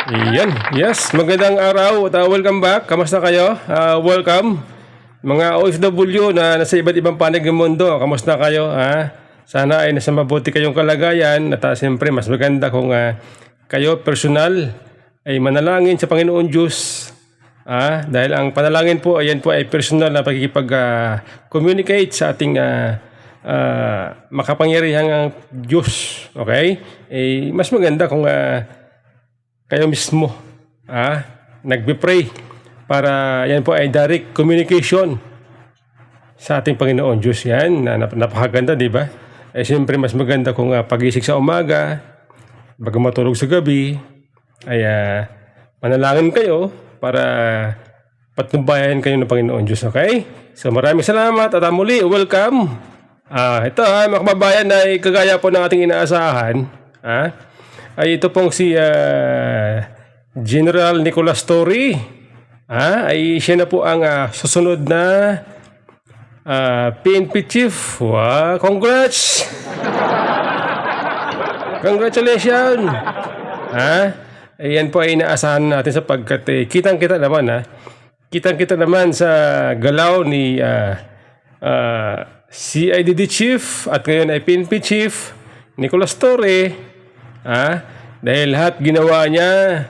Iyan. Yes, magandang araw at welcome back. Kamusta kayo? Welcome. Mga OFW na nasa iba't ibang panig ng mundo. Kamusta kayo? Sana ay nasa mabuti kayong kalagayan at siyempre mas maganda kung kayo personal ay manalangin sa Panginoon Diyos. Dahil ang panalangin po, ayan po ay personal na pagkikipag-communicate sa ating makapangyarihang Diyos. Okay? Mas maganda kung kayo mismo nagbe-pray para yan po ay direct communication sa ating Panginoon Diyos. Yan, napakaganda, di ba? Siyempre mas maganda kung pagising sa umaga, bago matulog sa gabi, ay manalangin kayo para patnubayan kayo ng Panginoon Diyos. Okay? So maraming salamat at muli, welcome. Ito mga kababayan, ay kagaya po ng ating inaasahan. Ay ito pong si General Nicolas Torre. Ay siya na po ang susunod na PNP chief. Wow, congrats! Congratulations! Ayan po ay inaasahan natin sapagkat kitang-kita naman kitang-kita naman sa galaw ni CIDD chief at ngayon ay PNP chief Nicolas Torre. Dahil lahat ginawa niya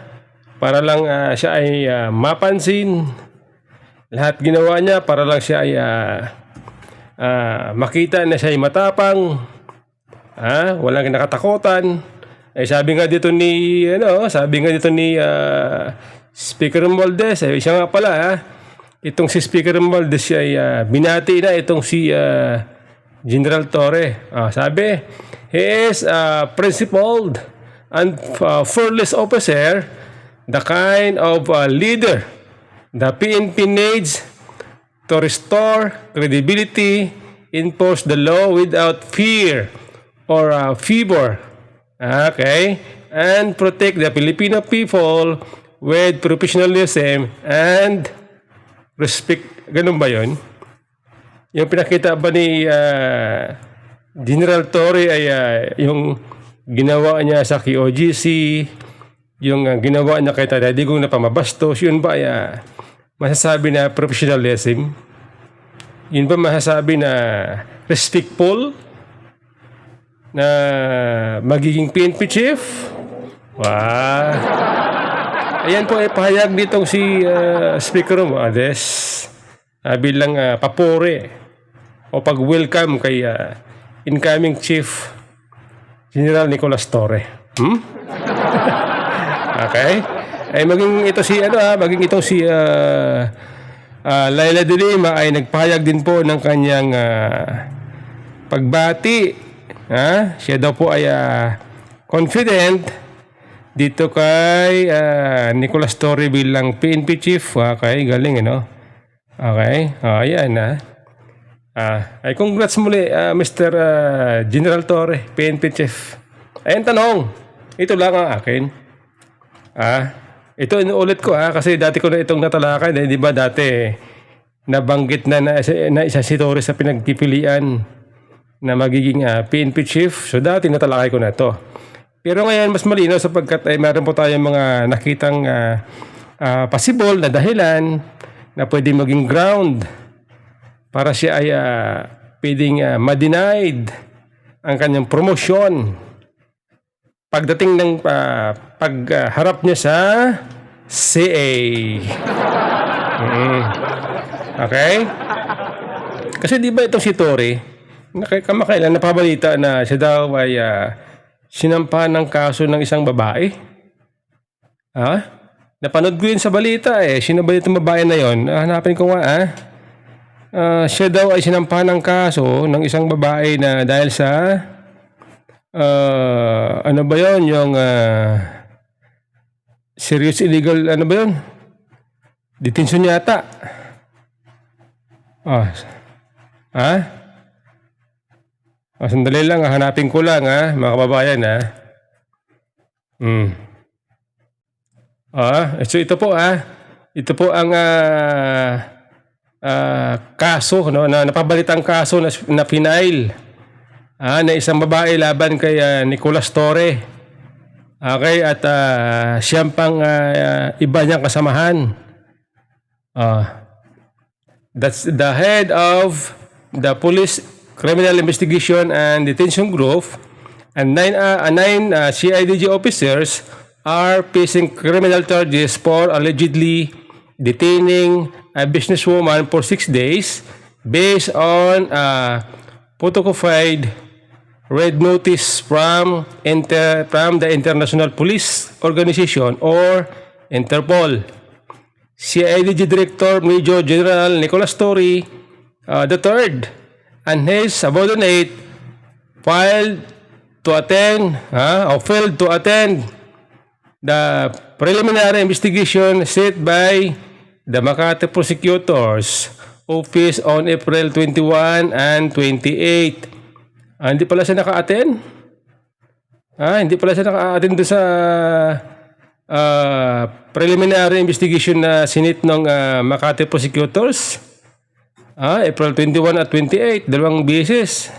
para lang siya ay mapansin. Lahat ginawa niya para lang siya ay makita na siya ay matapang. Walang nakatakutan. Sabi nga dito ni Speaker Romualdez, siya nga pala itong si Speaker Romualdez siya ay binati na itong si General Torre. Sabi, he is a principled and fearless officer, the kind of leader the PNP needs to restore credibility, enforce the law without fear or favor, and protect the Filipino people with professionalism and respect. Ganun ba yun? Yung pinakita ba ni General Torre ay yung ginawa niya sa KOGC, yung ginawa niya kay Tatay Digong na pamabastos, yun ba ay masasabi na professionalism? Yun ba masasabi na respectful na magiging PNP chief? Wow! Ayan po ay pahayag ditong si Speaker Romualdez bilang papuri o pag-welcome kay incoming Chief General Nicolas Torre. Okay? Maging ito si maging itong si Laila de Lima ay nagpahayag din po ng kanyang pagbati. Siya daw po ay confident dito kay Nicolas Torre bilang PNP chief. Okay, galing Okay. Ayan ay congrats muli Mr. General Torre, PNP chief. Ayan tanong. Ito lang ang akin. Ito inuulit ko kasi dati ko na itong natalakay, di ba dati nabanggit na isa si Torre sa pinagpipilian na magiging PNP chief. So dati natalakay ko na to. Pero ngayon mas malinaw sapagkat ay meron po tayong mga nakitang possible na dahilan na pwede maging ground para siya ay pwedeng ma-denied ang kanyang promosyon pagdating ng pagharap niya sa CA. Okay? Kasi di ba itong si Torre, kamakailan napabalita na siya daw ay sinampahan ng kaso ng isang babae. Napanood ko yun sa balita Sino ba itong babae na yon? Hanapin ko nga siya daw ay sinampahan ng kaso ng isang babae na dahil sa ano ba yon? Yung serious illegal, ano ba yun? Detention yata. Sandali lang, hanapin ko lang mga kababayan So ito po ito po ang kaso na napabalitang kaso na final na isang babae laban kay Nicolas Torre. Okay, at siyang pang iba niyang kasamahan. That's the head of the Police Criminal Investigation and Detention Group, and nine CIDG officers are facing criminal charges for allegedly detaining a businesswoman for 6 days based on photographed red notice from the International Police Organization or Interpol. CIDG Director Major General Nicholas Torre III and his subordinate failed to attend the preliminary investigation set by the Makati Prosecutor's Office on April 21 and 28. Hindi pala siya naka-attend? Hindi pala siya naka-attend doon sa preliminary investigation na sinit ng Makati Prosecutors. April 21 at 28, dalawang beses.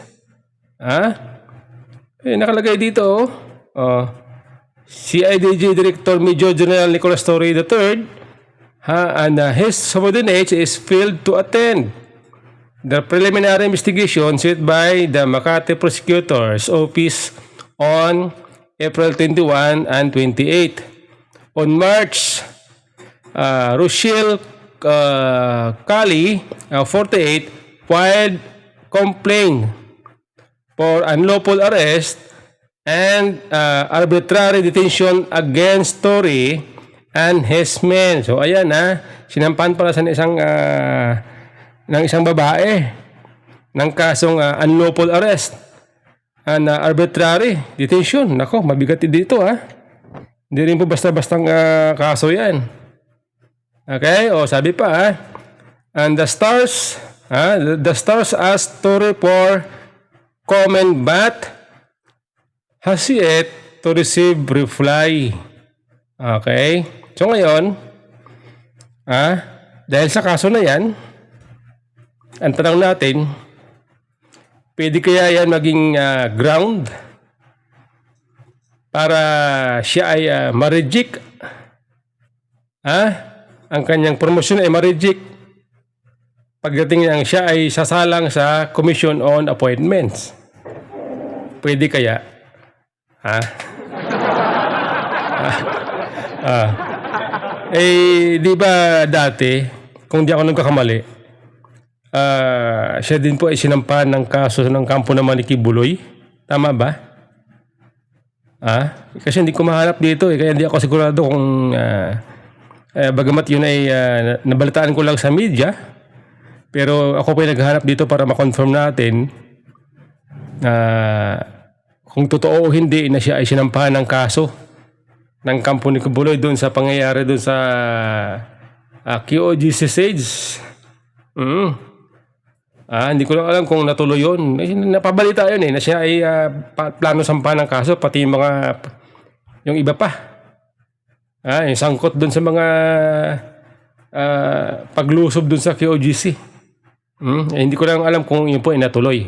Nakalagay dito. CIDG Director Major General Nicholas Torre III and his subordinates is failed to attend the preliminary investigation set by the Makati Prosecutor's Office on April 21 and 28. On March, Rochelle Kali, 48, filed complaint for unlawful arrest and arbitrary detention against Torre and his men. So ayan sinampan pala sa ng isang babae ng kasong unlawful arrest and arbitrary detention. Nako, mabigat dito Hindi rin po basta-bastang kaso yan. Okay, sabi pa and the stars asked Torre for comment but has yet to receive reply. Okay, so ngayon dahil sa kaso na yan, ang tanong natin, pwede kaya yan maging ground para siya ay ma-reject? Ang kanyang promosyon ay ma-reject pagdating niyang siya ay sasalang sa Commission on Appointments. Pwede kaya? Di ba dati, kung di ako nagkakamali, siya din po ay sinampahan ng kaso ng kampo ng Maniki Buloy. Tama ba? Kasi hindi ko mahanap dito kaya hindi ako sigurado kung bagamat yun ay nabalitaan ko lang sa media, pero ako pa ay naghahanap dito para ma-confirm natin kung totoo o hindi na siya ay sinampahan ng kaso ng kampo ni Buloy doon sa pangyayari doon sa QOGC Sage. Hindi ko lang alam kung natuloy yun. Napabalita yun na siya ay plano sampahan ng kaso, pati yung iba pa. Yung sangkot dun sa mga paglusob dun sa QOGC. Hindi ko lang alam kung yun po ay natuloy.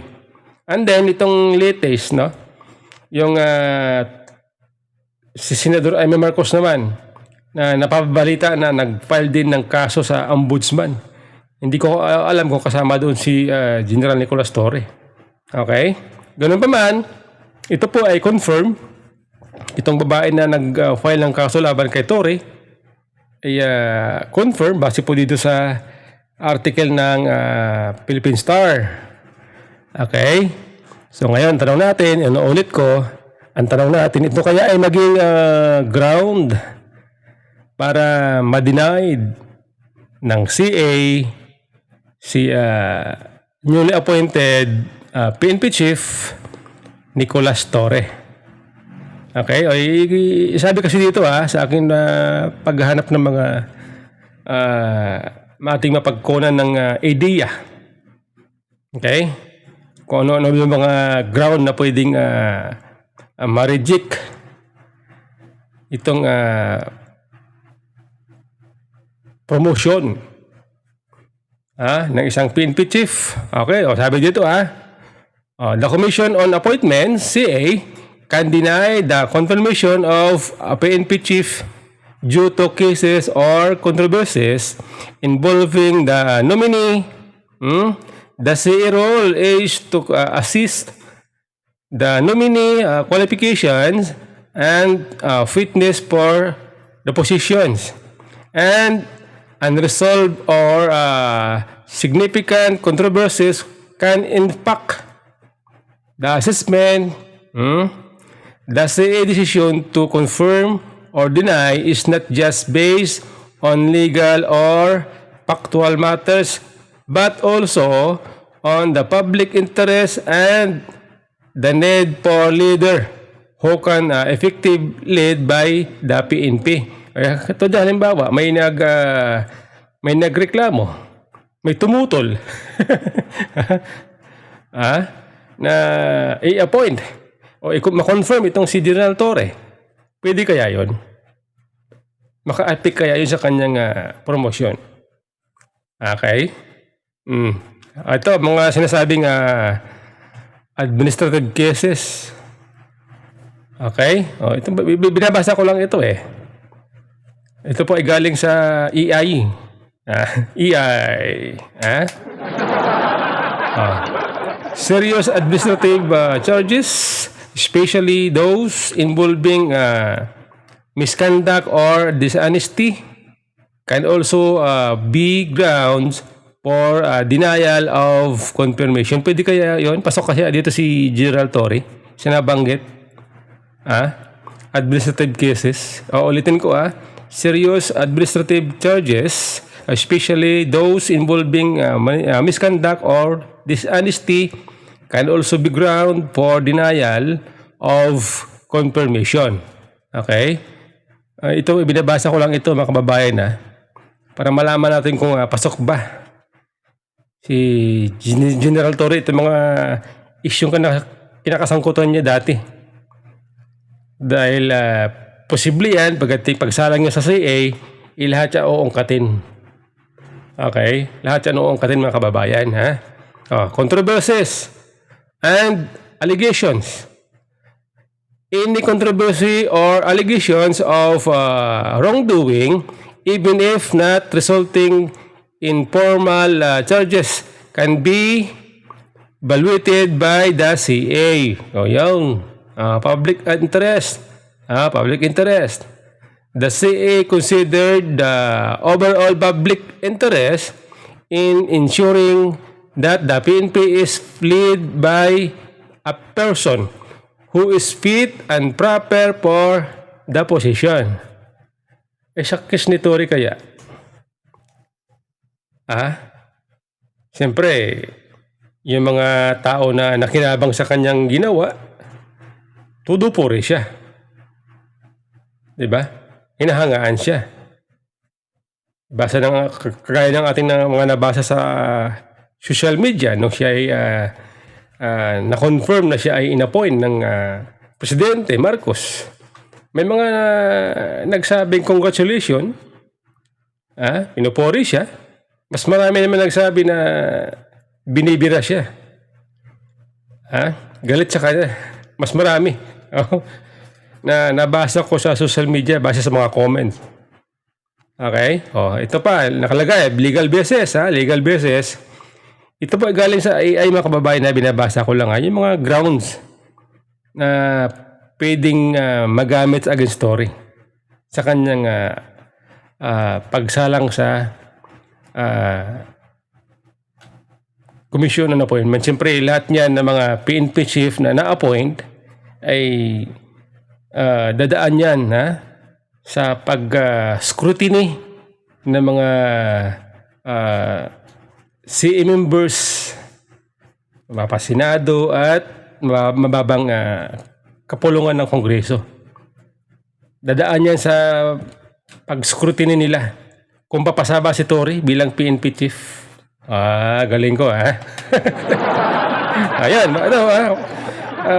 And then, itong latest, yung si Senador Amy Marcos naman, na napabalita na nag-file din ng kaso sa Ombudsman. Hindi ko alam kung kasama doon si General Nicholas Torre. Okay? Ganun pa man, ito po ay confirm. Itong babae na nag-file ng kaso laban kay Torre ay confirm base po dito sa article ng Philippine Star. Okay? So ngayon, tanong natin, ulit ko, ang tanong natin, ito kaya ay maging ground para ma-denied ng CA si newly appointed PNP Chief Nicholas Torre. Okay? Sabi kasi dito sa akin paghahanap ng mga ating mapagkunan ng idea. Okay? Kung ano-ano yung mga ground na pwedeng ma-reject itong promotion ng isang PNP chief. Okay, sabi dito the Commission on Appointments, CA, can deny the confirmation of a PNP chief due to cases or controversies involving the nominee. The CA role is to assist the nominee qualifications and fitness for the positions, and unresolved or significant controversies can impact the assessment. The CA decision to confirm or deny is not just based on legal or factual matters, but also on the public interest and the need for leader who can effective lead by the PNP. Ito dyan, halimbawa, may nagreklamo, may tumutol na i-appoint o ma-confirm itong si General Torre. Pwede kaya yon? Maka-applic kaya yun sa kanyang promosyon? Okay? Ito, mga sinasabing administrative cases. Okay? Ito, binabasa ko lang ito eh. Ito po ay galing sa EI. EI. Serious administrative charges, especially those involving misconduct or dishonesty, can also be grounds for denial of confirmation. Pwede kaya yon? Pasok kasi dito si General Torre. Sinabanggit. Administrative cases. Ulitin ko serious administrative charges, especially those involving misconduct or dishonesty, can also be ground for denial of confirmation. Okay? Ito, binabasa ko lang ito mga kababayan para malaman natin kung pasok ba si General Torre ito mga isyong kinakasangkutan niya dati. Dahil posible yan, pagsalang niya sa CA, lahat siya uungkatin. Okay? Lahat siya uungkatin mga kababayan. Controversies and allegations. Any controversy or allegations of wrongdoing, even if not resulting in formal charges, can be evaluated by the CA. Public interest. Public interest. The CA considered the overall public interest in ensuring that the PNP is led by a person who is fit and proper for the position. Sakis ni Torre kaya? Siyempre, yung mga tao na nakinabang sa kanyang ginawa, tudupore siya. Diba? Hinahangaan siya. Kagaya ng ating mga nabasa sa social media nung siya ay na-confirm na siya ay inappoint ng Presidente Marcos. May mga nagsabing congratulations. Pinupuri siya. Mas marami naman nagsabi na binibira siya. Galit sa kanya. Mas marami. Na nabasa ko sa social media base sa mga comments. Okay? Ito pa, nakalagay, legal basis, legal basis. Ito pa galing sa AI mga kababayan na binabasa ko lang, yung mga grounds na pwedeng magamit against Torre sa kanyang pagsalang sa komisyon ng appointment. Siyempre, lahat niyan ng mga PNP chief na na-appoint ay dadaan yan sa pag-scrutiny ng mga CA members, mapasinado at mababang kapulungan ng Kongreso. Dadaan yan sa pag-scrutiny nila kung papasa ba si Torre bilang PNP chief. Galing ko Ayan,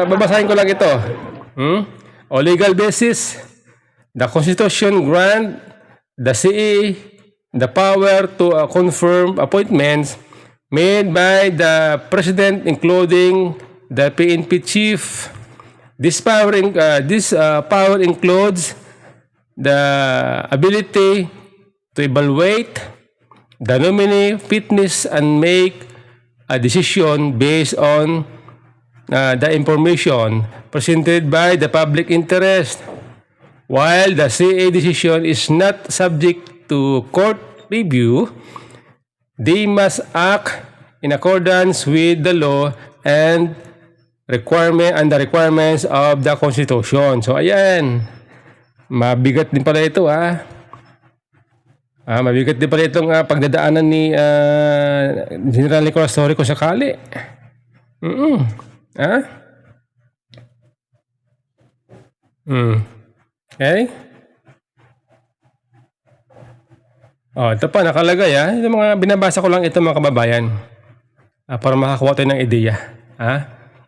babasahin ko lang ito. O legal basis, the Constitution grant the CA the power to confirm appointments made by the President, including the PNP chief, This power includes the ability to evaluate the nominee fitness and make a decision based on the information presented by the public interest. While the CA decision is not subject to court review, they must act in accordance with the law and the requirements of the Constitution. So ayan, mabigat din pala ito mabigat din pala itong pagdadaanan ni General Nicolas Torre kung sakali. Okay? Ito pa nakalagay Yung mga binabasa ko lang ito mga kababayan. Para makakuha tayo ng ideya.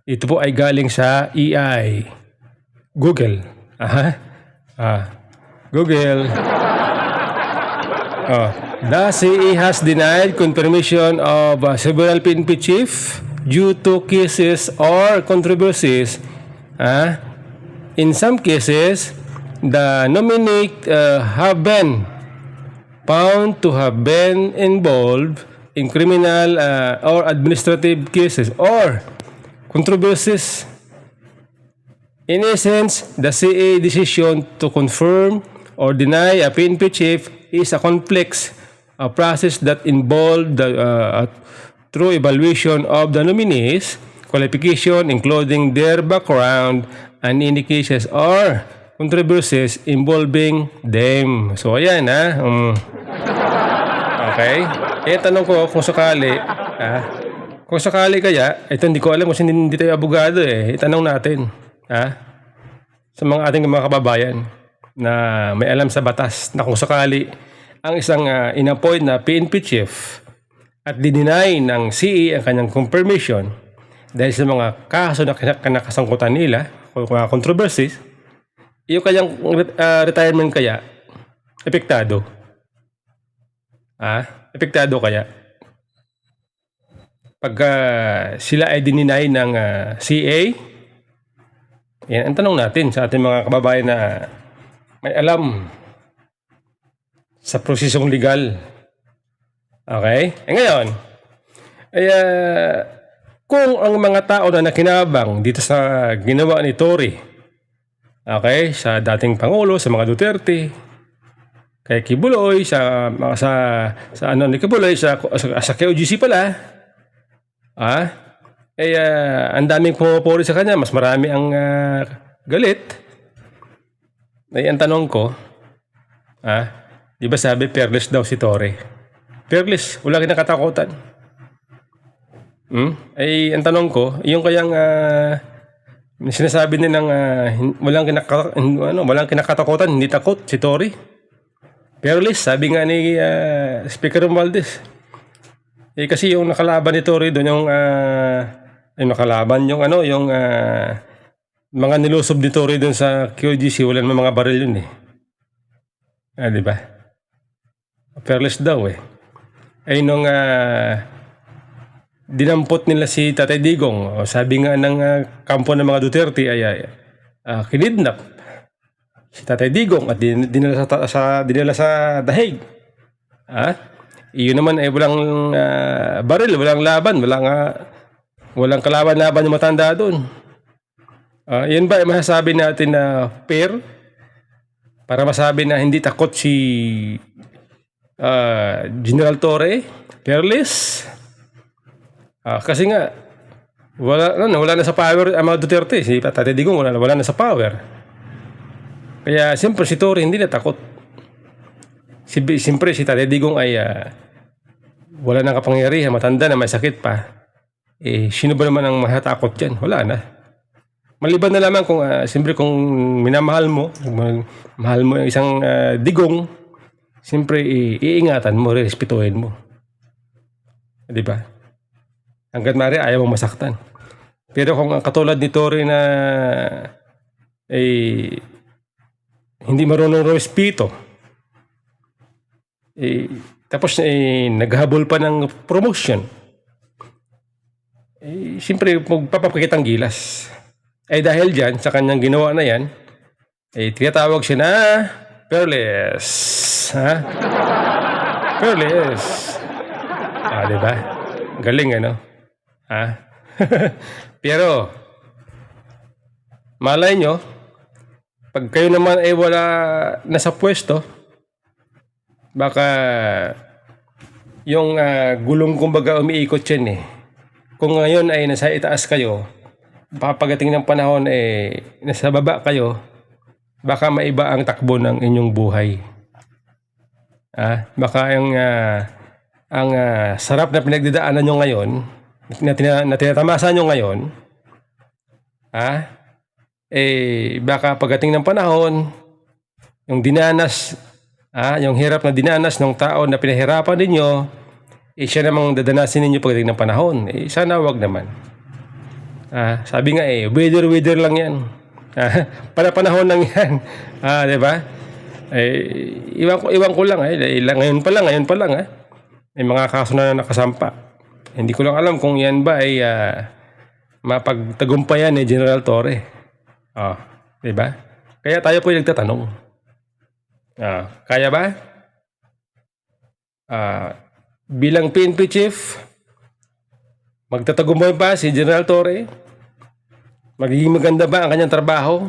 Ito po ay galing sa EI. Google. Google. The CE has denied confirmation of several PNP chief due to cases or controversies. In some cases, the nominee have been found to have been involved in criminal or administrative cases or controversies. In essence, the CA decision to confirm or deny a PNP chief is a complex process that involved the through evaluation of the nominees' qualification, including their background and any cases or controversies involving them. So, ayan Okay. Tanong ko kung sakali kaya, ito hindi ko alam kasi hindi tayo abogado Itanong natin, sa mga ating mga kababayan na may alam sa batas na kung sakali ang isang inappoint na PNP chief at dininay ng CE ang kanyang confirmation dahil sa mga kaso na kinakasangkutan nila, mga controversies, yung kanyang retirement kaya, epektado. Epektado kaya? Pagka sila ay dininay ng CA, yan ang tanong natin sa ating mga kababayan na may alam sa prosesong legal. Okay? Ngayon, kung ang mga tao na nakinabang dito sa ginawa ni Torre, sa dating Pangulo, sa mga Duterte, kay Kibuloy, sa ni Kibuloy, sa KOGC pala, ang daming pumupuri sa kanya, mas marami ang galit. Ang tanong ko, di ba sabi fearless daw si Torre? Fearless, wala kinakatakutan. Ang tanong ko, yung kayang sinasabi nilang walang kinakatakutan, hindi takot si Torre. Fearless, sabi nga ni Speaker Romualdez. Kasi yung nakalaban ni Torre doon, yung mga nilusob ni Torre doon sa QGC, wala naman mga baril yun di ba? Fearless daw nung dinampot nila si Tatay Digong, sabi nga ng kampo ng mga Duterte ay kinidnap si Tatay Digong at dinala sa dahig. Iyon naman ay walang baril, walang laban, walang kalaban-laban yung matanda doon. Yan ba ay masasabi natin na fair? Para masabi na hindi takot si General Torre? Fearless? Kasi nga, wala na sa power ang mga Duterte. Si Tatay Digong wala na sa power. Kaya siyempre si Torre hindi na takot. Siyempre si Tatay Digong ay wala nang kapangyarihan, matanda na, may sakit pa. Sino ba naman ang mahatakot dyan? Wala na. Maliban na lamang kung siyempre kung minamahal mo, mahal mo yung isang digong, siyempre iingatan mo, respetuhin mo. Di ba? Hanggat maaari ayaw mong masaktan. Pero kung katulad ni Torre na hindi marunong respeto, tapos naghabol pa ng promotion, siyempre magpapakitang gilas. Ay dahil dyan, sa kanyang ginawa na yan, ay tinatawag siya na peerless. Ha? Peerless. Diba? Galing ano? Ha? Pero, malay nyo, pag kayo naman ay wala nasa pwesto, baka yung gulong kumbaga umiikot yan eh. Kung ngayon ay nasa itaas kayo, baka pagdating ng panahon eh nasa baba kayo, baka maiba ang takbo ng inyong buhay. Baka ang sarap na pinagdadaanan nyo ngayon, na tinatamasa nyo ngayon, baka pagdating ng panahon, yung dinanas, yung hirap na dinanas ng tao na pinahirapan ninyo, siya namang dadanasin ninyo pagdating ng panahon. Sana wag naman. Sabi nga weather lang yan. Panahon lang yan. Di ba? Iwan ko lang ngayon pa lang may mga kaso na nakasampa. Hindi ko lang alam kung yan ba ay mapagtagumpayan ni General Torre. Di ba? Kaya tayo po yung nagtatanong. Kaya ba? Bilang PNP chief, magtatagumpay ba si General Torre? Magiging maganda ba ang kanyang trabaho?